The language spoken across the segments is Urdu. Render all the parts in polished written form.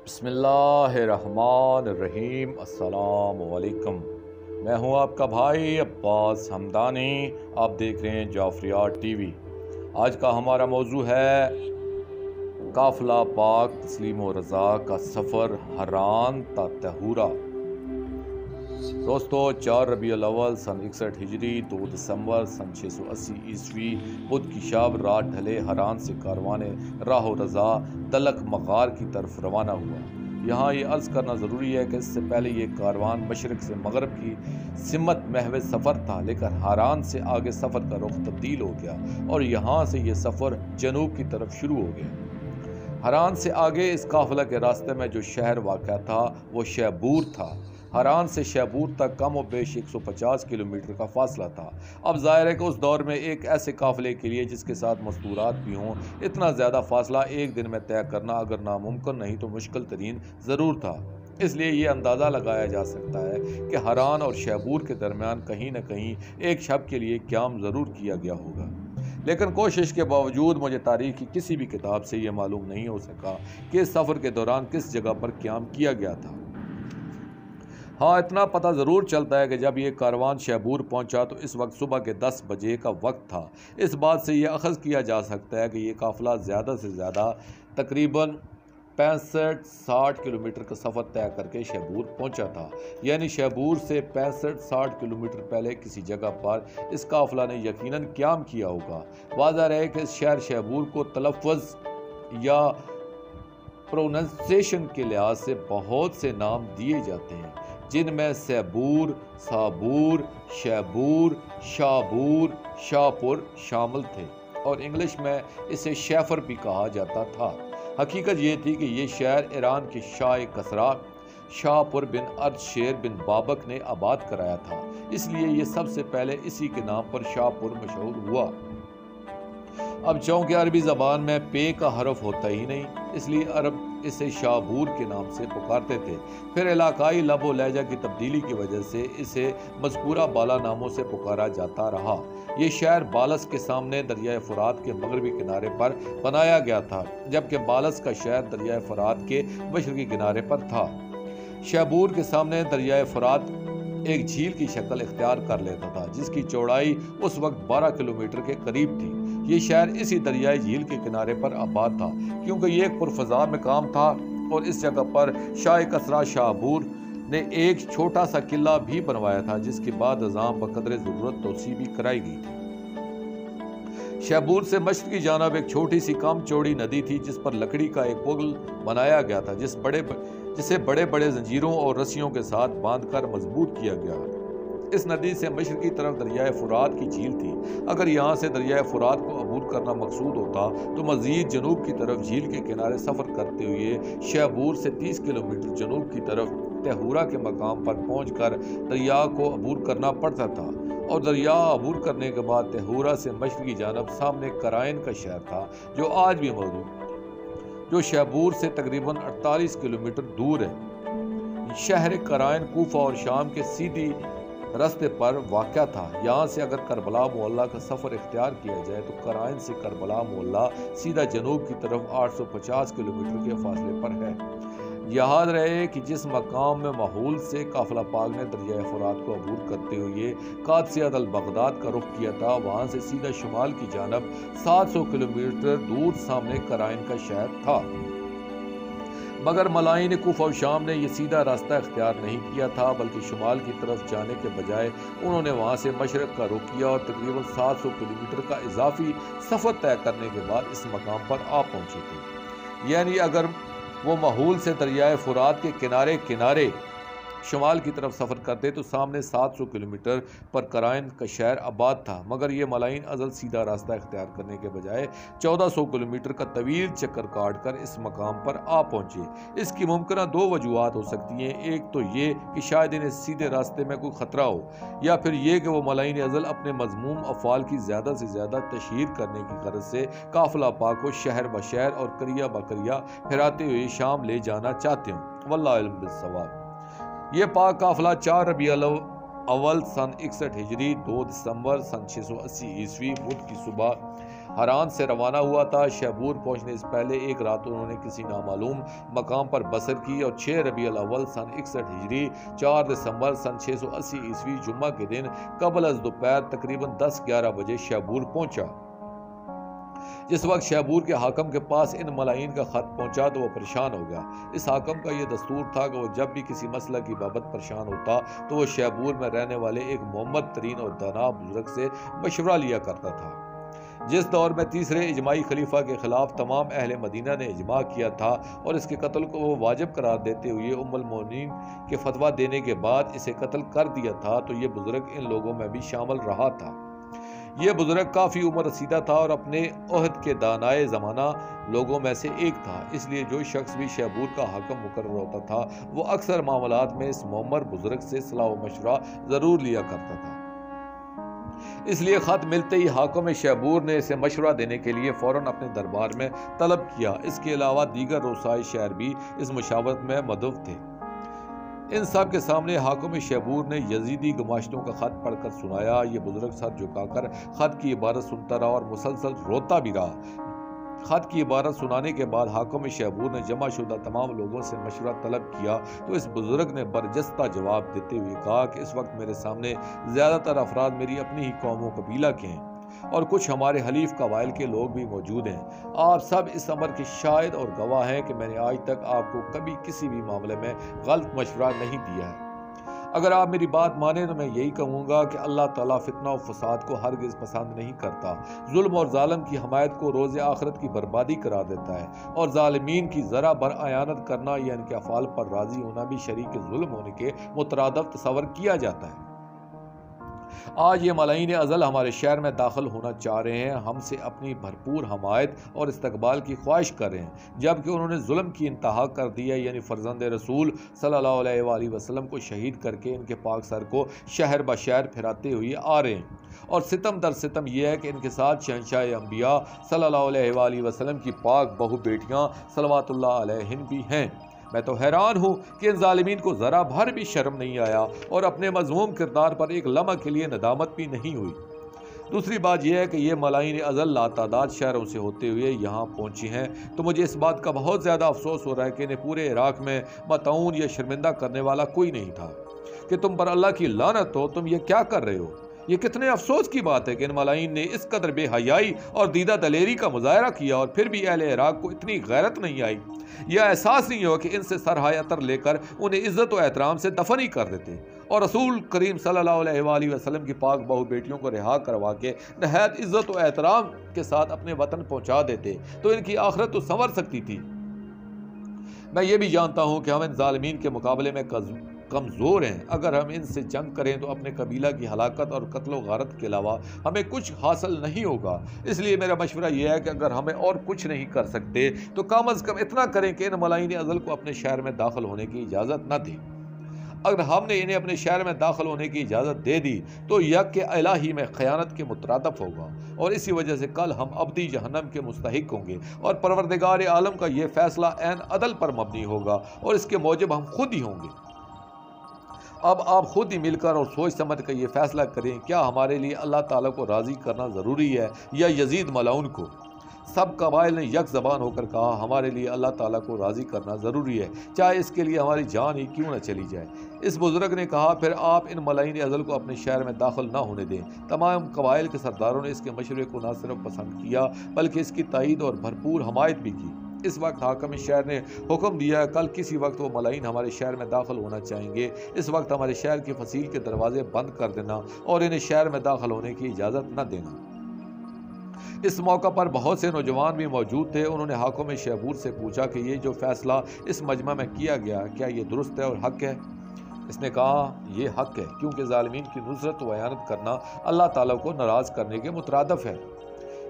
بسم اللہ الرحمن الرحیم۔ السلام علیکم، میں ہوں آپ کا بھائی عباس حمدانی۔ آپ دیکھ رہے ہیں جعفریات ٹی وی۔ آج کا ہمارا موضوع ہے قافلہ پاک تسلیم و رضا کا سفر حران تا طہورا۔ دوستو، 4 ربیع الاول سن 61 ہجری، 2 دسمبر سن 680 عیسوی بدھ کی شب رات ڈھلے حران سے کاروان راہ و رضا دلک مغار کی طرف روانہ ہوا۔ یہاں یہ عرض کرنا ضروری ہے کہ اس سے پہلے یہ کاروان مشرق سے مغرب کی سمت محو سفر تھا، لیکن حران سے آگے سفر کا رخ تبدیل ہو گیا اور یہاں سے یہ سفر جنوب کی طرف شروع ہو گیا۔ حران سے آگے اس قافلہ کے راستے میں جو شہر واقع تھا وہ شیبور تھا۔ حران سے شیبور تک کم و بیش 150 کلومیٹر کا فاصلہ تھا۔ اب ظاہر ہے کہ اس دور میں ایک ایسے قافلے کے لیے جس کے ساتھ مستورات بھی ہوں، اتنا زیادہ فاصلہ ایک دن میں طے کرنا اگر ناممکن نہیں تو مشکل ترین ضرور تھا۔ اس لیے یہ اندازہ لگایا جا سکتا ہے کہ حران اور شیبور کے درمیان کہیں نہ کہیں ایک شب کے لیے قیام ضرور کیا گیا ہوگا، لیکن کوشش کے باوجود مجھے تاریخ کی کسی بھی کتاب سے یہ معلوم نہیں ہو سکا کہ اس سفر کے دوران کس جگہ پر قیام کیا گیا تھا۔ ہاں، اتنا پتہ ضرور چلتا ہے کہ جب یہ کاروان شیبور پہنچا تو اس وقت صبح کے 10 بجے کا وقت تھا۔ اس بات سے یہ اخذ کیا جا سکتا ہے کہ یہ قافلہ زیادہ سے زیادہ تقریباً 65-60 کلومیٹر کا سفر طے کر کے شیبور پہنچا تھا، یعنی شیبور سے 65-60 کلومیٹر پہلے کسی جگہ پر اس قافلہ نے یقیناً قیام کیا ہوگا۔ واضح رہے کہ اس شہر شیبور کو تلفظ یا پروننسیشن کے لحاظ سے بہت سے نام دیے جاتے ہیں، جن میں سیبور، سابور، شیبور، شابور، شاپور شامل تھے، اور انگلش میں اسے شیفر بھی کہا جاتا تھا۔ حقیقت یہ تھی کہ یہ شہر ایران کے شاہ کسریٰ شاپور بن اردشیر بن بابک نے آباد کرایا تھا، اس لیے یہ سب سے پہلے اسی کے نام پر شاپور مشہور ہوا۔ اب چونکہ عربی زبان میں پے کا حرف ہوتا ہی نہیں، اس لیے عرب اسے شابور کے نام سے پکارتے تھے۔ پھر علاقائی لب و لہجہ کی تبدیلی کی وجہ سے اسے مذکورہ بالا ناموں سے پکارا جاتا رہا۔ یہ شہر بالس کے سامنے دریائے فرات کے مغربی کنارے پر بنایا گیا تھا، جبکہ بالس کا شہر دریائے فرات کے مشرقی کنارے پر تھا۔ شیبور کے سامنے دریائے فرات ایک جھیل کی شکل اختیار کر لیتا تھا، جس کی چوڑائی اس وقت 12 کلومیٹر کے قریب تھی۔ یہ شہر اسی دریائے جھیل کے کنارے پر آباد تھا، کیونکہ یہ ایک پرفضا مقام تھا اور اس جگہ پر شاہ کسریٰ شابور نے ایک چھوٹا سا قلعہ بھی بنوایا تھا، جس کے بعد ازام بقدر ضرورت توسیع بھی کرائی گئی تھی۔ شیبور سے مشرقی جانب ایک چھوٹی سی کم چوڑی ندی تھی، جس پر لکڑی کا ایک پل بنایا گیا تھا، جسے بڑے بڑے زنجیروں اور رسیوں کے ساتھ باندھ کر مضبوط کیا گیا۔ اس ندی سے مشرقی طرف دریائے فرات کی جھیل تھی۔ اگر یہاں سے دریائے فرات کو عبور کرنا مقصود ہوتا تو مزید جنوب کی طرف جھیل کے کنارے سفر کرتے ہوئے شیبور سے 30 کلومیٹر جنوب کی طرف طہورا کے مقام پر پہنچ کر دریا کو عبور کرنا پڑتا تھا، اور دریا عبور کرنے کے بعد طہورا سے مشرقی جانب سامنے کرائن کا شہر تھا، جو آج بھی موجود ہے، جو شیبور سے تقریباً 48 کلومیٹر دور ہے۔ شہر کرائن کوفہ اور شام کے سیدھی راستے پر واقع تھا۔ یہاں سے اگر کربلا معلی کا سفر اختیار کیا جائے تو کرائن سے کربلا معلی سیدھا جنوب کی طرف 850 کلومیٹر کے فاصلے پر ہے۔ یاد رہے کہ جس مقام میں ماحول سے قافلہ پاک نے دریائے فرات کو عبور کرتے ہوئے قادسیہ البغداد کا رخ کیا تھا، وہاں سے سیدھا شمال کی جانب 700 کلومیٹر دور سامنے کرائن کا شہر تھا۔ مگر ملائین کوفہ و شام نے یہ سیدھا راستہ اختیار نہیں کیا تھا، بلکہ شمال کی طرف جانے کے بجائے انہوں نے وہاں سے مشرق کا رخ کیا اور تقریباً 700 کلومیٹر کا اضافی سفر طے کرنے کے بعد اس مقام پر آ پہنچے تھے۔ یعنی اگر وہ ماحول سے دریائے فرات کے کنارے شمال کی طرف سفر کرتے تو سامنے 700 کلومیٹر پر کرائن کا شہر آباد تھا، مگر یہ ملائین ازل سیدھا راستہ اختیار کرنے کے بجائے 1400 کلومیٹر کا طویل چکر کاٹ کر اس مقام پر آ پہنچے۔ اس کی ممکنہ 2 وجوہات ہو سکتی ہیں۔ ایک تو یہ کہ شاید انہیں سیدھے راستے میں کوئی خطرہ ہو، یا پھر یہ کہ وہ ملائین ازل اپنے مذموم افعال کی زیادہ سے زیادہ تشہیر کرنے کی غرض سے قافلہ پاک کو شہر بشہر اور قریہ بقریہ پھراتے ہوئے شام لے جانا چاہتے ہوں۔ واللہ علم بالصواب۔ یہ پاک قافلہ 4 ربیع الاول سن 61 ہجری، 2 دسمبر سن 680 عیسوی بدھ کی صبح حران سے روانہ ہوا تھا۔ شیبور پہنچنے سے پہلے ایک رات انہوں نے کسی نامعلوم مقام پر بسر کی اور 6 ربیع الاول سن 61 ہجری 4 دسمبر سن 680 عیسوی جمعہ کے دن قبل از دوپہر تقریباً 10-11 بجے شیبور پہنچا۔ جس وقت شیبور کے حاکم کے پاس ان ملاعین کا خط پہنچا تو وہ پریشان ہو گیا۔ اس حاکم کا یہ دستور تھا کہ وہ جب بھی کسی مسئلہ کی بابت پریشان ہوتا تو وہ شیبور میں رہنے والے ایک محمد ترین اور دانا بزرگ سے مشورہ لیا کرتا تھا۔ جس دور میں تیسرے اجماعی خلیفہ کے خلاف تمام اہل مدینہ نے اجماع کیا تھا اور اس کے قتل کو وہ واجب قرار دیتے ہوئے ام المؤمنین کے فتویٰ دینے کے بعد اسے قتل کر دیا تھا، تو یہ بزرگ ان لوگوں میں بھی شامل رہا تھا۔ یہ بزرگ کافی عمر رسیدہ تھا اور اپنے عہد کے دانائے زمانہ لوگوں میں سے ایک تھا، اس لیے جو شخص بھی شیبور کا حاکم مقرر ہوتا تھا وہ اکثر معاملات میں اس معمر بزرگ سے صلاح و مشورہ ضرور لیا کرتا تھا۔ اس لیے خط ملتے ہی حاکم شیبور نے اسے مشورہ دینے کے لیے فوراً اپنے دربار میں طلب کیا۔ اس کے علاوہ دیگر رؤسائے شہر بھی اس مشاورت میں مدعو تھے۔ ان سب کے سامنے حاکم شیبور نے یزیدی گماشتوں کا خط پڑھ کر سنایا۔ یہ بزرگ سر جھکا کر خط کی عبارت سنتا رہا اور مسلسل روتا بھی رہا۔ خط کی عبارت سنانے کے بعد حاکم شیبور نے جمع شدہ تمام لوگوں سے مشورہ طلب کیا تو اس بزرگ نے برجستہ جواب دیتے ہوئے کہا کہ اس وقت میرے سامنے زیادہ تر افراد میری اپنی ہی قوم و قبیلہ کے ہیں اور کچھ ہمارے حلیف قبائل کے لوگ بھی موجود ہیں۔ آپ سب اس امر کے شاہد اور گواہ ہیں کہ میں نے آج تک آپ کو کبھی کسی بھی معاملے میں غلط مشورہ نہیں دیا ہے۔ اگر آپ میری بات مانیں تو میں یہی کہوں گا کہ اللہ تعالیٰ فتنہ و فساد کو ہرگز پسند نہیں کرتا، ظلم اور ظالم کی حمایت کو روز آخرت کی بربادی قرار دیتا ہے، اور ظالمین کی ذرا بر اعانت کرنا یا ان کے افعال پر راضی ہونا بھی شریک ظلم ہونے کے مترادف تصور کیا جاتا ہے۔ آج یہ ملاعین ازل ہمارے شہر میں داخل ہونا چاہ رہے ہیں، ہم سے اپنی بھرپور حمایت اور استقبال کی خواہش کر رہے ہیں، جبکہ انہوں نے ظلم کی انتہا کر دی ہے، یعنی فرزند رسول صلی اللہ علیہ وآلہ وسلم کو شہید کر کے ان کے پاک سر کو شہر بشہر پھراتے ہوئے آ رہے ہیں۔ اور ستم در ستم یہ ہے کہ ان کے ساتھ شہنشاہ انبیاء صلی اللہ علیہ وآلہ وسلم کی پاک بہو بیٹیاں صلوات اللہ علیہن بھی ہیں۔ میں تو حیران ہوں کہ ان ظالمین کو ذرا بھر بھی شرم نہیں آیا اور اپنے مذموم کردار پر ایک لمحہ کے لیے ندامت بھی نہیں ہوئی۔ دوسری بات یہ ہے کہ یہ ملاعین ازل لاتعداد شہروں سے ہوتے ہوئے یہاں پہنچی ہیں، تو مجھے اس بات کا بہت زیادہ افسوس ہو رہا ہے کہ انہیں پورے عراق میں مطعون یا شرمندہ کرنے والا کوئی نہیں تھا۔ کہ تم پر اللہ کی لعنت ہو، تم یہ کیا کر رہے ہو؟ یہ کتنے افسوس کی بات ہے کہ ان ملاعین نے اس قدر بے حیائی اور دیدہ دلیری کا مظاہرہ کیا اور پھر بھی اہل عراق کو اتنی غیرت نہیں آئی، یہ احساس نہیں ہوا کہ ان سے سرہائے عطر لے کر انہیں عزت و احترام سے دفن ہی کر دیتے اور رسول کریم صلی اللہ علیہ وآلہ وسلم کی پاک بہو بیٹیوں کو رہا کروا کے نہایت عزت و احترام کے ساتھ اپنے وطن پہنچا دیتے، تو ان کی آخرت تو سنور سکتی تھی۔ میں یہ بھی جانتا ہوں کہ ہم ان ظالمین کے مقابلے میں کمزور ہیں۔ اگر ہم ان سے جنگ کریں تو اپنے قبیلہ کی ہلاکت اور قتل و غارت کے علاوہ ہمیں کچھ حاصل نہیں ہوگا۔ اس لیے میرا مشورہ یہ ہے کہ اگر ہمیں اور کچھ نہیں کر سکتے تو کم از کم اتنا کریں کہ ان ملاعین ازل کو اپنے شہر میں داخل ہونے کی اجازت نہ دیں۔ اگر ہم نے انہیں اپنے شہر میں داخل ہونے کی اجازت دے دی تو یک الہی میں خیانت کے مترادف ہوگا، اور اسی وجہ سے کل ہم ابدی جہنم کے مستحق ہوں گے، اور پروردگار عالم کا یہ فیصلہ عین عدل پر مبنی ہوگا اور اس کے موجب ہم خود ہی ہوں گے۔ اب آپ خود ہی مل کر اور سوچ سمجھ کر یہ فیصلہ کریں، کیا ہمارے لیے اللہ تعالیٰ کو راضی کرنا ضروری ہے یا یزید ملعون کو؟ سب قبائل نے یک زبان ہو کر کہا ہمارے لیے اللہ تعالیٰ کو راضی کرنا ضروری ہے، چاہے اس کے لیے ہماری جان ہی کیوں نہ چلی جائے۔ اس بزرگ نے کہا پھر آپ ان ملاعین ازل کو اپنے شہر میں داخل نہ ہونے دیں۔ تمام قبائل کے سرداروں نے اس کے مشورے کو نہ صرف پسند کیا بلکہ اس کی تائید اور بھرپور حمایت بھی کی۔ اس وقت حاکم شہر نے حکم دیا کل کسی وقت وہ ملاعین ہمارے شہر میں داخل ہونا چاہیں گے، اس وقت ہمارے شہر کی فصیل کے دروازے بند کر دینا اور انہیں شہر میں داخل ہونے کی اجازت نہ دینا۔ اس موقع پر بہت سے نوجوان بھی موجود تھے۔ انہوں نے حاکم شیبور سے پوچھا کہ یہ جو فیصلہ اس مجمع میں کیا گیا کیا یہ درست ہے اور حق ہے؟ اس نے کہا یہ حق ہے، کیونکہ ظالمین کی نصرت و اعانت کرنا اللہ تعالیٰ کو ناراض کرنے کے مترادف ہے۔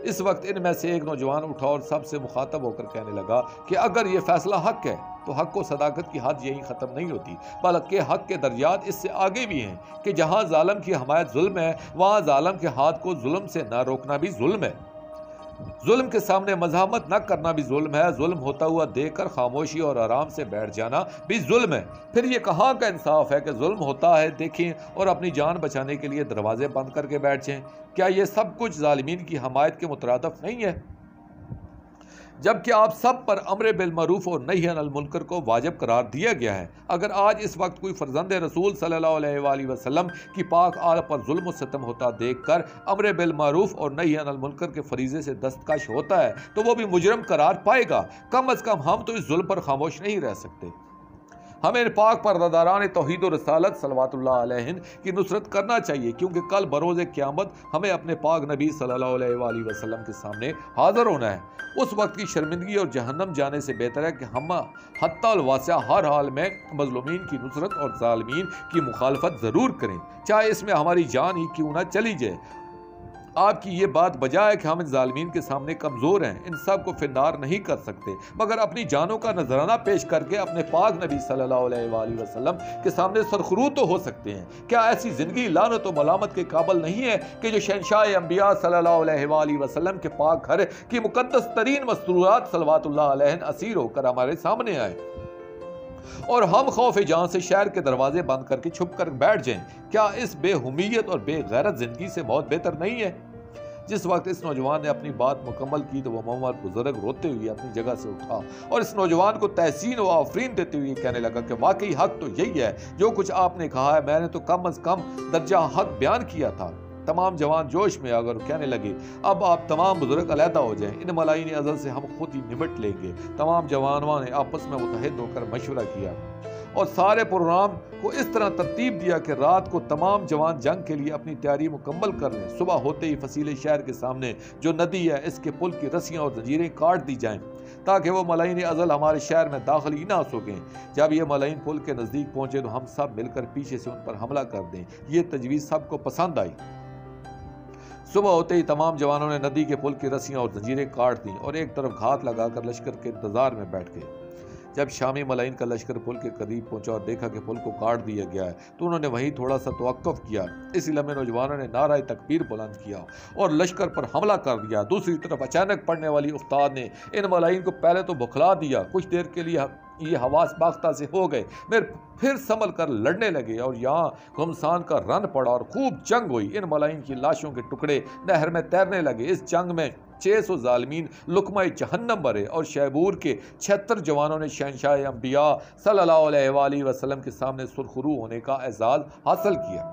اس وقت ان میں سے ایک نوجوان اٹھا اور سب سے مخاطب ہو کر کہنے لگا کہ اگر یہ فیصلہ حق ہے تو حق و صداقت کی حد یہیں ختم نہیں ہوتی، بلکہ حق کے درجات اس سے آگے بھی ہیں کہ جہاں ظالم کی حمایت ظلم ہے وہاں ظالم کے ہاتھ کو ظلم سے نہ روکنا بھی ظلم ہے۔ ظلم کے سامنے مزاحمت نہ کرنا بھی ظلم ہے، ظلم ہوتا ہوا دیکھ کر خاموشی اور آرام سے بیٹھ جانا بھی ظلم ہے۔ پھر یہ کہاں کا انصاف ہے کہ ظلم ہوتا ہے دیکھیں اور اپنی جان بچانے کے لیے دروازے بند کر کے بیٹھ جائیں؟ کیا یہ سب کچھ ظالمین کی حمایت کے مترادف نہیں ہے؟ جبکہ آپ سب پر امر بالمعروف اور نہی عن المنکر کو واجب قرار دیا گیا ہے۔ اگر آج اس وقت کوئی فرزند رسول صلی اللہ علیہ وآلہ وسلم کی پاک آل پر ظلم و ستم ہوتا دیکھ کر امر بالمعروف اور نہی عن المنکر کے فریضے سے دستکش ہوتا ہے تو وہ بھی مجرم قرار پائے گا۔ کم از کم ہم تو اس ظلم پر خاموش نہیں رہ سکتے۔ ہمیں ان پاک پرداداران توحید و رسالت صلوات اللہ علیہ کی نصرت کرنا چاہیے، کیونکہ کل بروز قیامت ہمیں اپنے پاک نبی صلی اللہ علیہ وآلہ وسلم کے سامنے حاضر ہونا ہے۔ اس وقت کی شرمندگی اور جہنم جانے سے بہتر ہے کہ ہم حتی الواسع ہر حال میں مظلومین کی نصرت اور ظالمین کی مخالفت ضرور کریں، چاہے اس میں ہماری جان ہی کیوں نہ چلی جائے۔ آپ کی یہ بات بجا ہے کہ ہم ان ظالمین کے سامنے کمزور ہیں، ان سب کو فنار نہیں کر سکتے، مگر اپنی جانوں کا نذرانہ پیش کر کے اپنے پاک نبی صلی اللہ علیہ وآلہ وسلم کے سامنے سرخرو تو ہو سکتے ہیں۔ کیا ایسی زندگی لعنت و ملامت کے قابل نہیں ہے کہ جو شہنشاہ انبیاء صلی اللہ علیہ وآلہ وسلم کے پاک گھر کی مقدس ترین مسرورات صلوات اللہ علیہ اسیر ہو کر ہمارے سامنے آئے اور ہم خوف جان سے شہر کے دروازے بند کر کے چھپ کر بیٹھ جائیں؟ کیا اس بے حمیت اور بے غیرت زندگی سے موت بہتر نہیں ہے؟ جس وقت اس نوجوان نے اپنی بات مکمل کی تو وہ معمر بزرگ روتے ہوئے اپنی جگہ سے اٹھا اور اس نوجوان کو تحسین و آفرین دیتے ہوئے کہنے لگا کہ واقعی حق تو یہی ہے جو کچھ آپ نے کہا ہے، میں نے تو کم از کم درجہ حق بیان کیا تھا۔ تمام جوان جوش میں آ کر کہنے لگے، اب آپ تمام بزرگ علیحدہ ہو جائیں، ان ملائین ازل سے ہم خود ہی نمٹ لیں گے۔ تمام جوانوں نے آپس میں متحد ہو کر مشورہ کیا اور سارے پروگرام کو اس طرح ترتیب دیا کہ رات کو تمام جوان جنگ کے لیے اپنی تیاری مکمل کر لیں۔ صبح ہوتے ہی فصیل شہر کے سامنے جو ندی ہے اس کے پل کی رسیاں اور زنجیریں کاٹ دی جائیں تاکہ وہ ملائین ازل ہمارے شہر میں داخل ہی نہ ہو سکیں۔ جب یہ ملائین پل کے نزدیک پہنچے تو ہم سب مل کر پیچھے سے ان پر حملہ کر دیں۔ یہ تجویز سب کو پسند آئی۔ صبح ہوتے ہی تمام جوانوں نے ندی کے پل کی رسیاں اور زنجیریں کاٹ دیں اور ایک طرف گھات لگا کر لشکر کے انتظار میں بیٹھ گئے۔ جب شامی ملائین کا لشکر پل کے قریب پہنچا اور دیکھا کہ پل کو کاٹ دیا گیا ہے تو انہوں نے وہیں تھوڑا سا توقف کیا۔ اسی لمحے نوجوانوں نے نعرہ تکبیر بلند کیا اور لشکر پر حملہ کر دیا۔ دوسری طرف اچانک پڑنے والی افتاد نے ان ملائین کو پہلے تو بکھلا دیا، کچھ دیر کے لیے یہ حواس باختہ سے ہو گئے، پھر سنبھل کر لڑنے لگے اور یہاں گھمسان کا رن پڑا اور خوب جنگ ہوئی۔ ان ملائین کی لاشوں کے ٹکڑے نہر میں تیرنے لگے۔ اس جنگ میں 600 ظالمین لقمہ جہنم بھرے اور شیبور کے 76 جوانوں نے شہنشاہ انبیاء صلی اللہ علیہ وآلہ وسلم کے سامنے سرخرو ہونے کا اعزاز حاصل کیا۔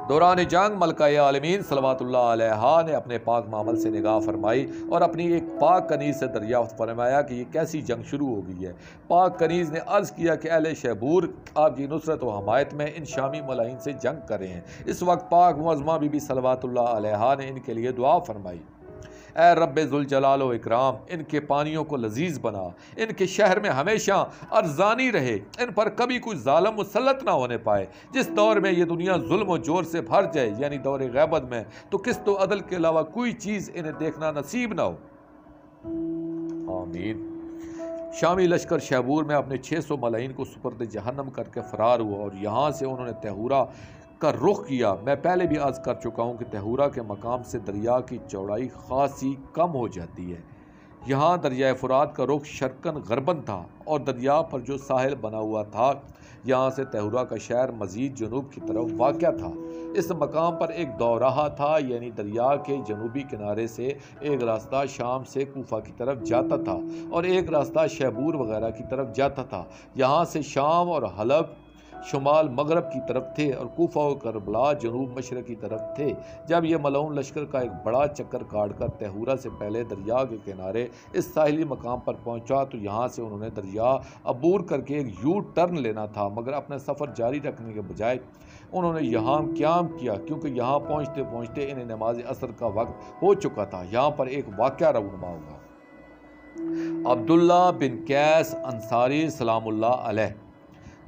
دوران جنگ ملکہ عالمین صلوات اللہ علیہ نے اپنے پاک معمل سے نگاہ فرمائی اور اپنی ایک پاک کنیز سے دریافت فرمایا کہ یہ کیسی جنگ شروع ہو گئی ہے۔ پاک کنیز نے عرض کیا کہ اہل شیبور آپ کی نصرت و حمایت میں ان شامی ملائین سے جنگ کر رہے ہیں۔ اس وقت پاک معظمہ بی بی صلوات اللہ علیہ نے ان کے لیے دعا فرمائی، اے رب ذوالجلال و اکرام، ان کے پانیوں کو لذیذ بنا، ان کے شہر میں ہمیشہ ارزانی رہے، ان پر کبھی کوئی ظالم مسلط نہ ہونے پائے۔ جس دور میں یہ دنیا ظلم و جور سے بھر جائے یعنی دور غیبت میں، تو قسط و عدل کے علاوہ کوئی چیز انہیں دیکھنا نصیب نہ ہو۔ آمین۔ شامی لشکر شیبور میں اپنے 600 ملائین کو سپرد جہنم کر کے فرار ہوا اور یہاں سے انہوں نے تہورا کا رخ کیا۔ میں پہلے بھی عرض کر چکا ہوں کہ تہورا کے مقام سے دریا کی چوڑائی خاصی کم ہو جاتی ہے۔ یہاں دریائے فرات کا رخ شرقاً غرباً تھا اور دریا پر جو ساحل بنا ہوا تھا یہاں سے تہورا کا شہر مزید جنوب کی طرف واقع تھا۔ اس مقام پر ایک دوراہا تھا، یعنی دریا کے جنوبی کنارے سے ایک راستہ شام سے کوفہ کی طرف جاتا تھا اور ایک راستہ شیبور وغیرہ کی طرف جاتا تھا۔ یہاں سے شام اور حلب شمال مغرب کی طرف تھے اور کوفہ و کربلا جنوب مشرق کی طرف تھے۔ جب یہ ملعون لشکر کا ایک بڑا چکر کاٹ کر تہورا سے پہلے دریا کے کنارے اس ساحلی مقام پر پہنچا تو یہاں سے انہوں نے دریا عبور کر کے ایک یو ٹرن لینا تھا، مگر اپنا سفر جاری رکھنے کے بجائے انہوں نے یہاں قیام کیا، کیونکہ یہاں پہنچتے پہنچتے انہیں نماز عصر کا وقت ہو چکا تھا۔ یہاں پر ایک واقعہ رونما ہوگا۔ عبداللہ بن قیس انصاری سلام اللہ علیہ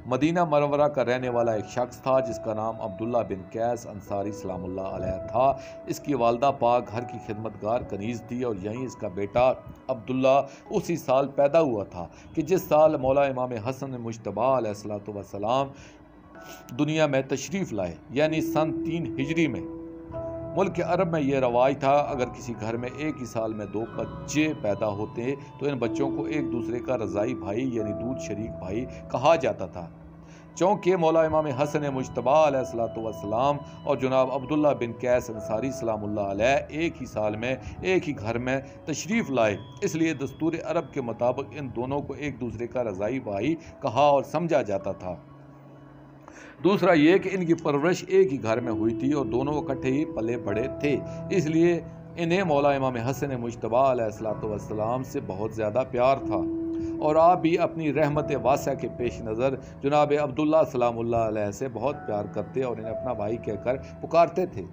مدینہ منورہ کا رہنے والا ایک شخص تھا جس کا نام عبداللہ بن قیس انصاری سلام اللہ علیہ تھا۔ اس کی والدہ پاک گھر کی خدمتگار کنیز تھی اور یہیں اس کا بیٹا عبداللہ اسی سال پیدا ہوا تھا کہ جس سال مولا امام حسن مجتبیٰ علیہ السلام دنیا میں تشریف لائے، یعنی سن 3 ہجری میں۔ ملک عرب میں یہ رواج تھا، اگر کسی گھر میں ایک ہی سال میں 2 بچے پیدا ہوتے تو ان بچوں کو ایک دوسرے کا رضاعی بھائی یعنی دودھ شریک بھائی کہا جاتا تھا۔ چونکہ مولا امام حسن مجتبیٰ علیہ الصلوۃ والسلام اور جناب عبداللہ بن قیس انصاری سلام اللہ علیہ ایک ہی سال میں ایک ہی گھر میں تشریف لائے، اس لیے دستور عرب کے مطابق ان دونوں کو ایک دوسرے کا رضاعی بھائی کہا اور سمجھا جاتا تھا۔ دوسرا یہ کہ ان کی پرورش ایک ہی گھر میں ہوئی تھی اور دونوں اکٹھے ہی پلے بڑے تھے، اس لیے انہیں مولا امام حسن مجتبیٰ علیہ الصلوۃ والسلام سے بہت زیادہ پیار تھا، اور آپ بھی اپنی رحمت واسعہ کے پیش نظر جناب عبداللہ سلام اللہ علیہ سے بہت پیار کرتے اور انہیں اپنا بھائی کہہ کر پکارتے تھے۔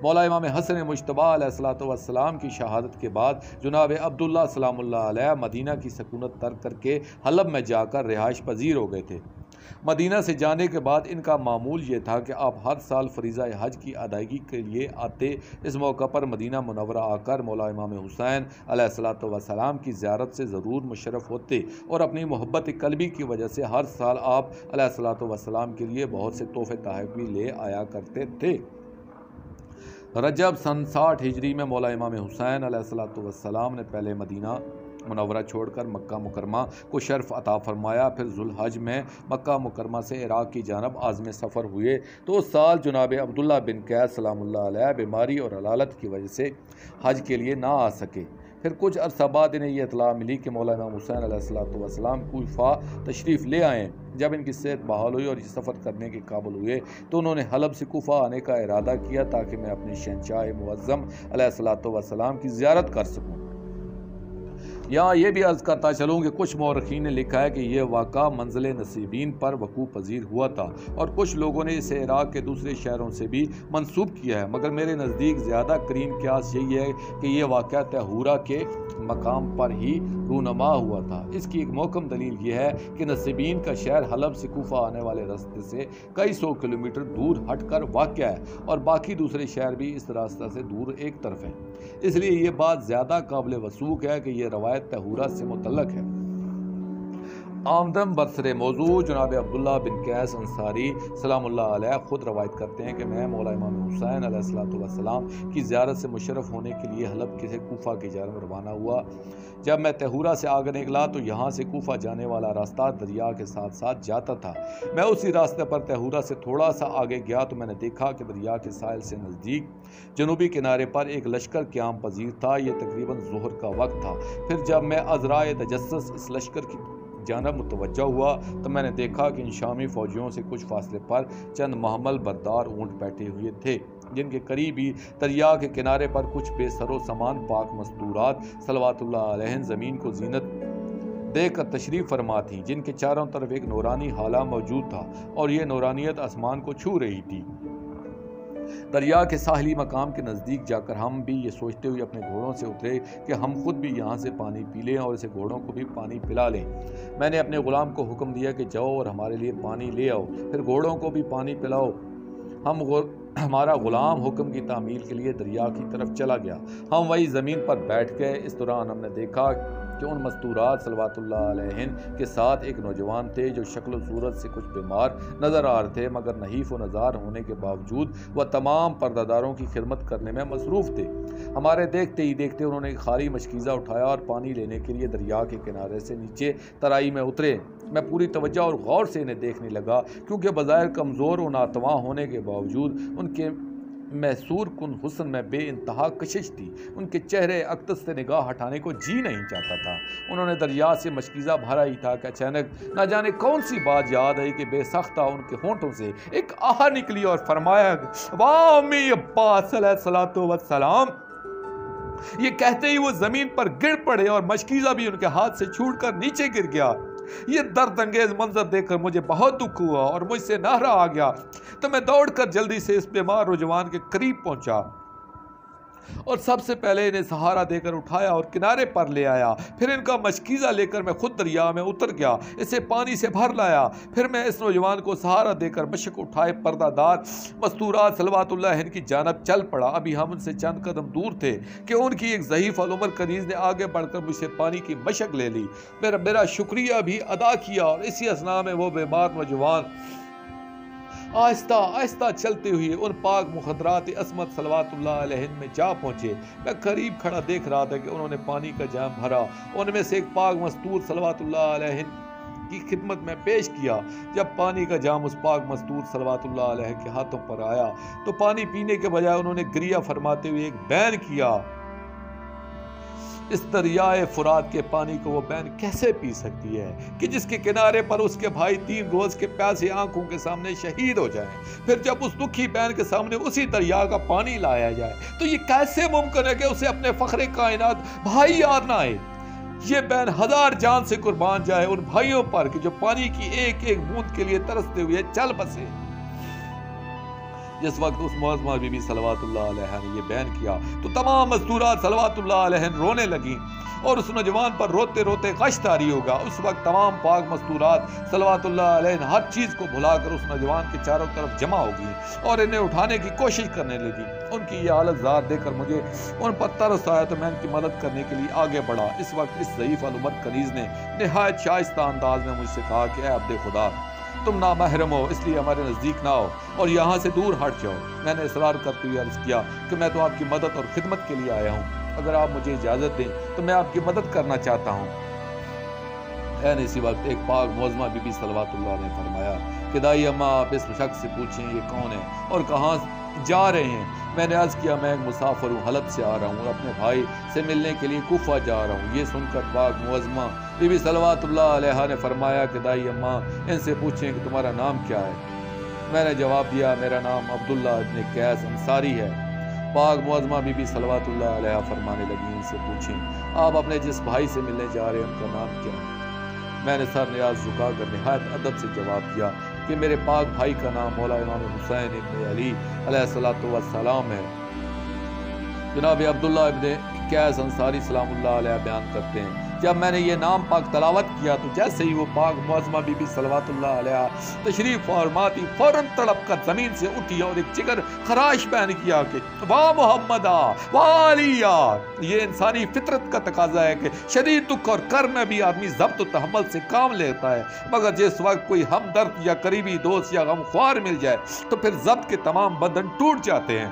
مولا امام حسن مجتبیٰ علیہ الصلوۃ والسلام کی شہادت کے بعد جناب عبداللہ سلام اللہ علیہ مدینہ کی سکونت ترک کر کے حلب میں جا کر رہائش پذیر ہو گئے تھے۔ مدینہ سے جانے کے بعد ان کا معمول یہ تھا کہ آپ ہر سال فریضہ حج کی ادائیگی کے لیے آتے، اس موقع پر مدینہ منورہ آ کر مولا امام حسین علیہ الصلوۃ والسلام کی زیارت سے ضرور مشرف ہوتے، اور اپنی محبت قلبی کی وجہ سے ہر سال آپ علیہ الصلوۃ والسلام کے لیے بہت سے تحفے تحائف بھی لے آیا کرتے تھے۔ رجب سن 60 ہجری میں مولا امام حسین علیہ الصلوۃ والسلام نے پہلے مدینہ منورہ چھوڑ کر مکہ مکرمہ کو شرف عطا فرمایا، پھر ذوالحج میں مکہ مکرمہ سے عراق کی جانب عازم سفر ہوئے تو اس سال جناب عبداللہ بن قیس سلام اللہ علیہ بیماری اور علالت کی وجہ سے حج کے لیے نہ آ سکے۔ پھر کچھ عرصہ بعد انہیں یہ اطلاع ملی کہ مولا امام حسین علیہ الصلوۃ والسلام کوفہ تشریف لے آئے۔ جب ان کی صحت بحال ہوئی اور یہ سفر کرنے کے قابل ہوئے تو انہوں نے حلب سے کوفہ آنے کا ارادہ کیا تاکہ میں اپنے شہنشاہ معظم علیہ الصلوۃ والسلام کی زیارت کر سکوں۔ یہاں یہ بھی عرض کرتا چلوں کہ کچھ مورخین نے لکھا ہے کہ یہ واقعہ منزل نصیبین پر وقوع پذیر ہوا تھا، اور کچھ لوگوں نے اسے عراق کے دوسرے شہروں سے بھی منسوب کیا ہے، مگر میرے نزدیک زیادہ قرین قیاس یہی ہے کہ یہ واقعہ طیہورہ کے مقام پر ہی رونما ہوا تھا۔ اس کی ایک محکم دلیل یہ ہے کہ نصیبین کا شہر حلب سے کوفہ آنے والے راستے سے کئی 100 کلومیٹر دور ہٹ کر واقع ہے، اور باقی دوسرے شہر بھی اس راستہ سے دور ایک طرف ہیں، اس لیے یہ بات زیادہ قابل وثوق ہے کہ یہ روایت طیہورہ سے متعلق ہے۔ آمدن برسر موضوع جناب عبداللہ بن قیس انصاری سلام اللہ علیہ خود روایت کرتے ہیں کہ میں مولا امام حسین علیہ الصلوۃ والسلام کی زیارت سے مشرف ہونے کے لیے حلب سے کوفہ کی جانب روانہ ہوا۔ جب میں طیہورہ سے آگے نکلا تو یہاں سے کوفہ جانے والا راستہ دریا کے ساتھ ساتھ جاتا تھا۔ میں اسی راستے پر طیہورہ سے تھوڑا سا آگے گیا تو میں نے دیکھا کہ دریا کے ساحل سے نزدیک جنوبی کنارے پر ایک لشکر قیام پذیر تھا۔ یہ تقریباً ظہر کا وقت تھا۔ پھر جب میں عذرائے تجسس اس لشکر کی جانب متوجہ ہوا تو میں نے دیکھا کہ ان شامی فوجیوں سے کچھ فاصلے پر چند محمل بردار اونٹ بیٹھے ہوئے تھے، جن کے قریب ہی دریا کے کنارے پر کچھ بے سر و سامان پاک مستورات صلوات اللہ علیہ زمین کو زینت دے کر تشریف فرما تھیں، جن کے چاروں طرف ایک نورانی حالہ موجود تھا اور یہ نورانیت آسمان کو چھو رہی تھی۔ دریا کے ساحلی مقام کے نزدیک جا کر ہم بھی یہ سوچتے ہوئے اپنے گھوڑوں سے اترے کہ ہم خود بھی یہاں سے پانی پی لیں اور اسے گھوڑوں کو بھی پانی پلا لیں۔ میں نے اپنے غلام کو حکم دیا کہ جاؤ اور ہمارے لیے پانی لے آؤ، پھر گھوڑوں کو بھی پانی پلاؤ۔ ہمارا غلام حکم کی تعمیل کے لیے دریا کی طرف چلا گیا۔ ہم وہی زمین پر بیٹھ گئے۔ اس دوران ہم نے دیکھا کہ ان مستورات صلوات اللہ علیہ کے ساتھ ایک نوجوان تھے جو شکل و صورت سے کچھ بیمار نظر آ رہے تھے، مگر نحیف و نزار ہونے کے باوجود وہ تمام پردہ کی خدمت کرنے میں مصروف تھے۔ ہمارے دیکھتے ہی دیکھتے انہوں نے خالی مشکیزہ اٹھایا اور پانی لینے کے لیے دریا کے کنارے سے نیچے ترائی میں اترے۔ میں پوری توجہ اور غور سے انہیں دیکھنے لگا، کیونکہ بظاہر کمزور و ناتواں ہونے کے باوجود ان کے محصور کن حسن میں بے انتہا کشش تھی۔ ان کے چہرے اقدس سے نگاہ ہٹانے کو جی نہیں چاہتا تھا۔ انہوں نے دریا سے مشکیزہ بھرا ہی تھا کہ اچانک نہ جانے کون سی بات یاد آئی کہ بے سختہ ان کے ہونٹوں سے ایک آہ نکلی اور فرمایا، واہ امی عباس علیہ الصلوۃ والسلام۔ یہ کہتے ہی وہ زمین پر گر پڑے اور مشکیزہ بھی ان کے ہاتھ سے چھوٹ کر نیچے گر گیا۔ یہ درد انگیز منظر دیکھ کر مجھے بہت دکھ ہوا اور مجھ سے نہرا آ گیا، تو میں دوڑ کر جلدی سے اس بیمار نوجوان کے قریب پہنچا اور سب سے پہلے انہیں سہارا دے کر اٹھایا اور کنارے پر لے آیا۔ پھر ان کا مشکیزہ لے کر میں خود دریا میں اتر گیا، اسے پانی سے بھر لایا۔ پھر میں اس نوجوان کو سہارا دے کر مشک اٹھائے پردہ دار مستورات صلوات اللہ کی جانب چل پڑا۔ ابھی ہم ان سے چند قدم دور تھے کہ ان کی ایک ضعیف العمر کنیز نے آگے بڑھ کر مجھ سے پانی کی مشک لے لی۔ میرا شکریہ بھی ادا کیا اور اسی اثناء میں وہ بیمار نوجوان آہستہ آہستہ چلتے ہوئے ان پاک مخدرات عصمت صلوات اللہ علیہ میں جا پہنچے۔ میں قریب کھڑا دیکھ رہا تھا کہ انہوں نے پانی کا جام بھرا، ان میں سے ایک پاک مستور صلوات اللہ علیہ کی خدمت میں پیش کیا۔ جب پانی کا جام اس پاک مستور صلوات اللہ علیہ کے ہاتھوں پر آیا تو پانی پینے کے بجائے انہوں نے گریہ فرماتے ہوئے ایک بیان کیا، اس دریائے فرات کے پانی کو وہ بہن کیسے پی سکتی ہے کہ جس کے کنارے پر اس کے بھائی 3 روز کے پیاسے آنکھوں کے سامنے شہید ہو جائیں، پھر جب اس دکھی بہن کے سامنے اسی دریا کا پانی لایا جائے تو یہ کیسے ممکن ہے کہ اسے اپنے فخر کائنات بھائی یاد نہ آئے؟ یہ بہن 1000 جان سے قربان جائے ان بھائیوں پر کہ جو پانی کی ایک ایک بوند کے لیے ترستے ہوئے چل بسے۔ جس وقت اس معظمہ بی بی صلوات اللہ علیہ نے یہ بیان کیا تو تمام مستورات صلوات اللہ علیہ رونے لگیں اور اس نوجوان پر روتے روتے غش طاری ہوگا۔ اس وقت تمام پاک مستورات صلوات اللہ علیہ ہر چیز کو بھلا کر اس نوجوان کے چاروں طرف جمع ہو گئی اور انہیں اٹھانے کی کوشش کرنے لگی۔ ان کی یہ حالت ظاہر دیکھ کر مجھے ان پر ترس آیا تو میں ان کی مدد کرنے کے لیے آگے بڑھا۔ اس وقت اس ضعیف الامت کنیز نے نہایت شائستہ انداز میں مجھ سے کہا کہ اے عبد خدا، تم نامحرم ہو، اس لیے ہمارے نزدیک نہ ہو اور یہاں سے دور ہٹ جاؤ۔ میں نے اصرار کرتے ہوئے عرض کیا کہ میں تو آپ کی مدد اور خدمت کے لیے آیا ہوں، اگر آپ مجھے اجازت دیں تو میں آپ کی مدد کرنا چاہتا ہوں۔ اسی وقت ایک پاک معظمہ بی بی صلوات اللہ نے فرمایا کہ دائی اماں، آپ اس شخص سے پوچھیں یہ کون ہے اور کہاں جا رہے ہیں؟ میں نے عرض کیا میں ایک مسافر ہوں، حلب سے آ رہا ہوں اور اپنے بھائی سے ملنے کے لیے کوفہ جا رہا ہوں۔ یہ سن کر پاک معظمہ بی بی صلوات اللہ علیہ نے فرمایا کہ دائی اماں، ان سے پوچھیں کہ تمہارا نام کیا ہے؟ میں نے جواب دیا میرا نام عبداللہ ابن قیس انصاری ہے۔ پاک معظمہ بی بی صلوات اللہ علیہ فرمانے لگی ان سے پوچھیں آپ اپنے جس بھائی سے ملنے جا رہے ہیں ان کا نام کیا ہے؟ میں نے سر نیاز جھکا کر نہایت ادب سے جواب دیا کہ میرے پاک بھائی کا نام مولا امام حسین ابن علی علیہ السلام ہے۔ جناب عبداللہ ابن قیس انصاری سلام اللہ علیہ بیان کرتے ہیں جب میں نے یہ نام پاک تلاوت کیا تو جیسے ہی وہ پاک معظمہ بی بی صلوات اللہ علیہ تشریف فرماتی فوراً تڑپ کر زمین سے اٹھی اور ایک جگر خراش بیان کیا کہ واہ محمدہ واہ علیہ۔ یہ انسانی فطرت کا تقاضا ہے کہ شدید دکھ اور کرب میں بھی آدمی ضبط و تحمل سے کام لیتا ہے، مگر جس وقت کوئی ہمدرد یا قریبی دوست یا غمخوار مل جائے تو پھر ضبط کے تمام بدن ٹوٹ جاتے ہیں۔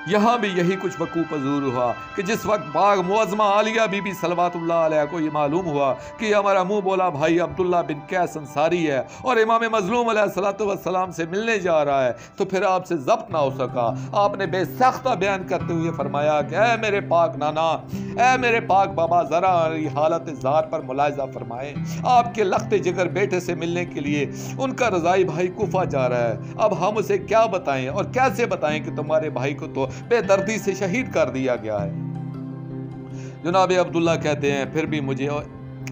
یہاں بھی یہی کچھ وقوع پذیر ہوا کہ جس وقت پاک معظمہ عالیہ بی بی صلوات اللہ علیہ کو یہ معلوم ہوا کہ یہ ہمارا منہ بولا بھائی عبداللہ بن قیس انصاری ہے اور امام مظلوم علیہ السلام سے ملنے جا رہا ہے تو پھر آپ سے ضبط نہ ہو سکا۔ آپ نے بے ساختہ بیان کرتے ہوئے فرمایا کہ اے میرے پاک نانا، اے میرے پاک بابا، ذرا حالت زار پر ملاحظہ فرمائیں۔ آپ کے لخت جگر بیٹے سے ملنے کے لیے ان کا رضائی بھائی کوفہ جا رہا ہے۔ اب ہم اسے کیا بتائیں اور کیسے بتائیں کہ تمہارے بھائی کو تو بے دردی سے شہید کر دیا گیا ہے؟ جناب عبداللہ کہتے ہیں پھر بھی مجھے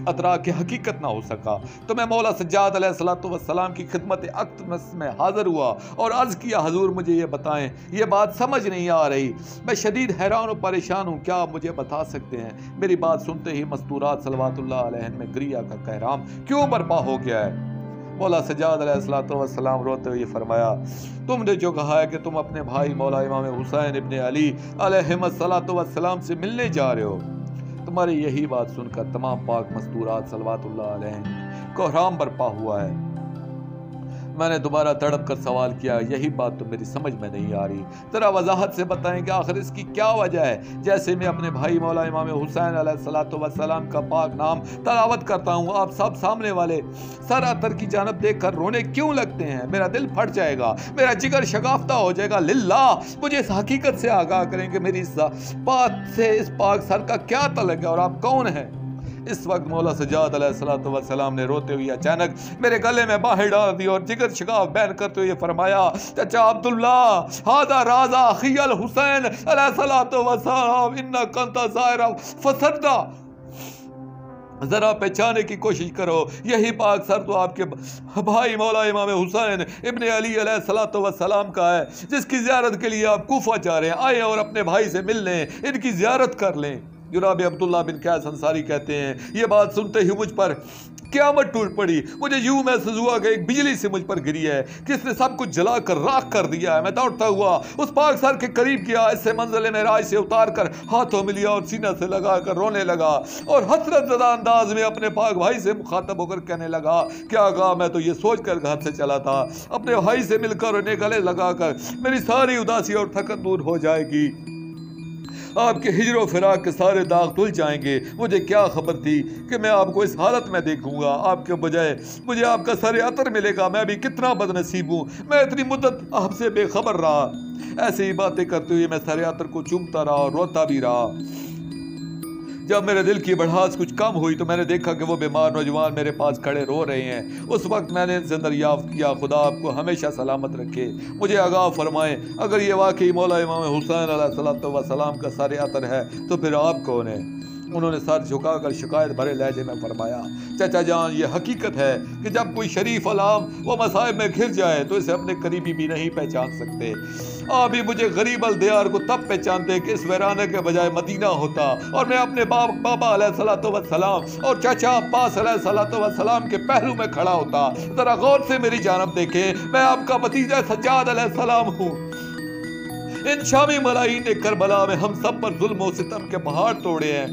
ادراک حقیقت نہ ہو سکا تو میں مولا سجاد علیہ السلام کی خدمت اقدس میں حاضر ہوا اور عرض کیا حضور مجھے یہ بتائیں، یہ بات سمجھ نہیں آ رہی، میں شدید حیران و پریشان ہوں، کیا آپ مجھے بتا سکتے ہیں؟ میری بات سنتے ہی مستورات صلوات اللہ علیہ میں گریہ کا قہرام کیوں برپا ہو گیا ہے؟ مولا سجاد علیہ السلام روتے ہوئے فرمایا تم نے جو کہا ہے کہ تم اپنے بھائی مولا امام حسین ابن علی علیہ السلام سے ملنے جا رہے ہو، تمہاری یہی بات سن کر تمام پاک مستورات صلوات اللہ علیہ کوہرام برپا ہوا ہے۔ میں نے دوبارہ تڑپ کر سوال کیا یہی بات تو میری سمجھ میں نہیں آ رہی، ذرا وضاحت سے بتائیں کہ آخر اس کی کیا وجہ ہے؟ جیسے میں اپنے بھائی مولا امام حسین علیہ السلام کا پاک نام تلاوت کرتا ہوں آپ سب سامنے والے سر عطر کی جانب دیکھ کر رونے کیوں لگتے ہیں؟ میرا دل پھٹ جائے گا، میرا جگر شگافتہ ہو جائے گا۔ للہ مجھے اس حقیقت سے آگاہ کریں کہ میری اس بات سے اس پاک سر کا کیا تعلق ہے اور آپ کون ہیں؟ اس وقت مولا سجاد علیہ السلام نے روتے ہوئے اچانک میرے گلے میں باہر ڈال دی اور جگر شگاف بیان کرتے ہوئے فرمایا چچا عبداللہ ہذا راز اخی الحسین علیہ السلام انک انت ظاہر فسدہ، ذرا پہچانے کی کوشش کرو، یہی پاک سر تو آپ کے بھائی مولا امام حسین ابن علی علیہ السلام کا ہے جس کی زیارت کے لیے آپ کوفہ جا رہے ہیں، آئیں اور اپنے بھائی سے مل لیں، ان کی زیارت کر لیں۔ جناب عبداللہ بن قیس انصاری کہتے ہیں یہ بات سنتے ہی مجھ پر قیامت ٹوٹ پڑی. مجھے یوں محسوس ہوا کہ ایک بجلی سے مجھ پر گری ہے جس نے سب کچھ جلا کر راکھ کر دیا ہے. میں دوڑتا ہوا اس پاک سر کے قریب کیا, اس سے منزل معراج سے اتار کر ہاتھوں میں لیا اور سینہ سے لگا کر رونے لگا اور حسرت زدہ انداز میں اپنے پاک بھائی سے مخاطب ہو کر کہنے لگا, کیا آقا میں تو یہ سوچ کر گھر سے چلا تھا اپنے بھائی سے مل کر انہیں گلے لگا کر میری ساری اداسی اور تھکن دور ہو جائے گی, آپ کے ہجر و فراق کے سارے داغ دھل جائیں گے. مجھے کیا خبر تھی کہ میں آپ کو اس حالت میں دیکھوں گا. آپ کے بجائے مجھے آپ کا سر عطر ملے گا. میں بھی کتنا بد نصیب ہوں, میں اتنی مدت آپ سے بے خبر رہا. ایسے ہی باتیں کرتے ہوئے میں سر عطر کو چومتا رہا اور روتا بھی رہا. جب میرے دل کی بڑھاس کچھ کم ہوئی تو میں نے دیکھا کہ وہ بیمار نوجوان میرے پاس کھڑے رو رہے ہیں. اس وقت میں نے ان سے دریافت کیا, خدا آپ کو ہمیشہ سلامت رکھے, مجھے آگاہ فرمائیں اگر یہ واقعی مولا امام حسین علیہ السلام کا سر عطر ہے تو پھر آپ کون ہیں؟ انہوں نے سر جھکا کر شکایت بھرے لہجے میں فرمایا, چچا جان یہ حقیقت ہے کہ جب کوئی شریف علام وہ مصائب میں گھر جائے تو اسے اپنے قریبی بھی نہیں پہچان سکتے. آپ بھی مجھے غریب الدیار کو تب پہچانتے کہ اس ویرانے کے بجائے مدینہ ہوتا اور میں اپنے بابا علیہ السلام اور چچا عباس علیہ السلام کے پہلو میں کھڑا ہوتا. ذرا غور سے میری جانب دیکھیں, میں آپ کا بھتیجا سجاد علیہ السلام ہوں. ان شامی ملاعین نے کربلا میں ہم سب پر ظلم و ستم کے پہاڑ توڑے ہیں.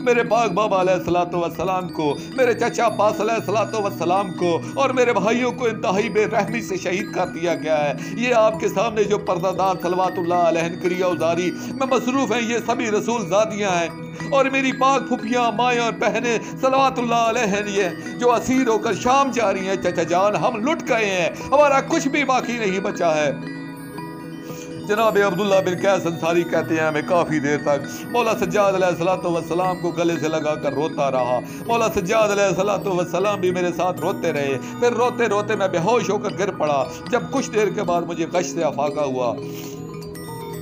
میرے پاک بابا علیہ السلام کو, میرے چچا عباس علیہ السلام کو اور میرے بھائیوں کو انتہائی بے رحمی سے شہید کر دیا گیا ہے. یہ آپ کے سامنے جو پردہ دار صلوات اللہ علیہ کریا ازاری میں مصروف ہیں, یہ سبھی رسول زادیاں ہیں اور میری پاک پھپھیاں, مائیں اور بہنیں صلوات اللہ علیہ یہ جو اسیر ہو کر شام جا رہی ہیں. چچا جان ہم لٹ گئے ہیں, ہمارا کچھ بھی باقی نہیں بچا ہے. جناب عبداللہ بن قیس انصاری کہتے ہیں میں کافی دیر تک مولا سجاد علیہ السلام کو گلے سے لگا کر روتا رہا. مولا سجاد علیہ السلام بھی میرے ساتھ روتے رہے. پھر روتے روتے میں بے ہوش ہو کر گر پڑا. جب کچھ دیر کے بعد مجھے غش سے افاقہ ہوا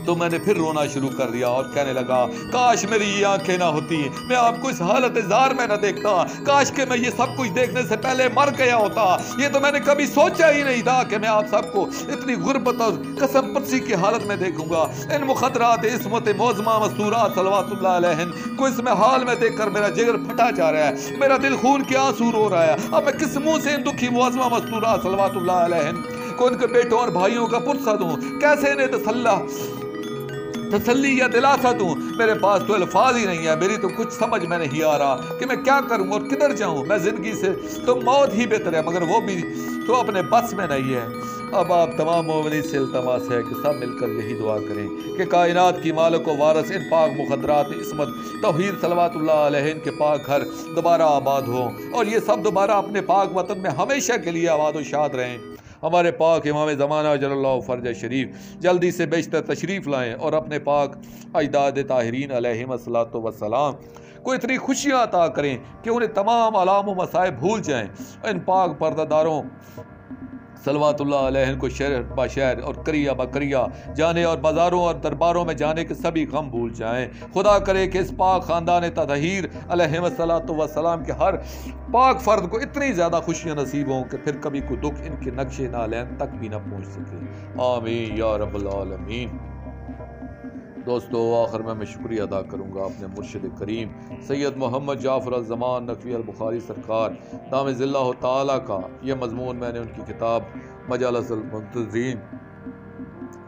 تو میں نے پھر رونا شروع کر دیا اور کہنے لگا, کاش میری یہ آنکھیں نہ ہوتی, میں آپ کو اس حالت زار میں نہ دیکھتا. کاش کہ میں یہ سب کچھ دیکھنے سے پہلے مر گیا ہوتا. یہ تو میں نے کبھی سوچا ہی نہیں تھا کہ میں آپ سب کو اتنی غربت اور قسم پرسی کی حالت میں دیکھوں گا. ان مخدرات عصمت معظمہ مستورات صلوات اللہ علیہن کو اس میں حال میں دیکھ کر میرا جگر پھٹا جا رہا ہے, میرا دل خون کے آنسو رو رہا ہے. اب میں کس منہ سے ان دکھی معظمہ مستورات صلوات اللہ علیہن کو ان کے بیٹوں اور بھائیوں کا پرسہ دوں؟ کیسے انہیں تسلی یا دلاسا دوں؟ میرے پاس تو الفاظ ہی نہیں ہے. میری تو کچھ سمجھ میں نہیں آ رہا کہ میں کیا کروں اور کدھر جاؤں. میں زندگی سے تو موت ہی بہتر ہے, مگر وہ بھی تو اپنے بس میں نہیں ہے. اب آپ تمام مومنین سے التماس ہے کہ سب مل کر یہی دعا کریں کہ کائنات کی مالک و وارث ان پاک مخدرات عصمت توحید صلوات اللہ علیہ کے پاک گھر دوبارہ آباد ہوں اور یہ سب دوبارہ اپنے پاک وطن میں ہمیشہ کے لیے آباد و شاد رہیں. ہمارے پاک امام زمانہ جل اللہ فرج شریف جلدی سے بیشتر تشریف لائیں اور اپنے پاک اجداد طاہرین علیہم السلام کو اتنی خوشیاں عطا کریں کہ انہیں تمام علام و مصائب بھول جائیں. ان پاک پردہ داروں صلوات اللہ علیہ کو شہر با شہر اور قریہ با قریہ جانے اور بازاروں اور درباروں میں جانے کے سبھی غم بھول جائیں. خدا کرے کہ اس پاک خاندان طاہر علیہ السلام کے ہر پاک فرد کو اتنی زیادہ خوشیاں نصیب ہوں کہ پھر کبھی کوئی دکھ ان کے نقش نالین تک بھی نہ پہنچ سکے. آمین یا رب العالمین. دوستو آخر میں شکریہ ادا کروں گا اپنے مرشد کریم سید محمد جعفر الزمان نقوی البخاری سرکار دام ذلہ تعالیٰ کا. یہ مضمون میں نے ان کی کتاب مجالس المنتظرین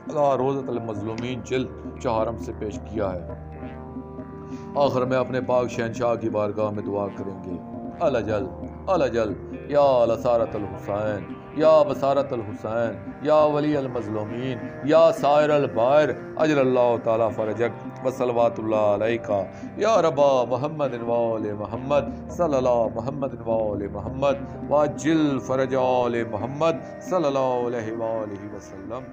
روضۃ المظلومین جلد 4 سے پیش کیا ہے. آخر میں اپنے پاک شہنشاہ کی بارگاہ میں دعا کریں گے, الجل یا لسارت الحسین یا بصارت الحسین یا ولی المظلومین یا سائر البائر اجل اللہ تعالی فرجک وصلوات اللہ علیکہ یا ربا محمد وآل محمد صلی اللہ محمد وآل محمد واجل فرج آل محمد صلی اللہ علیہ وآلہ وسلم.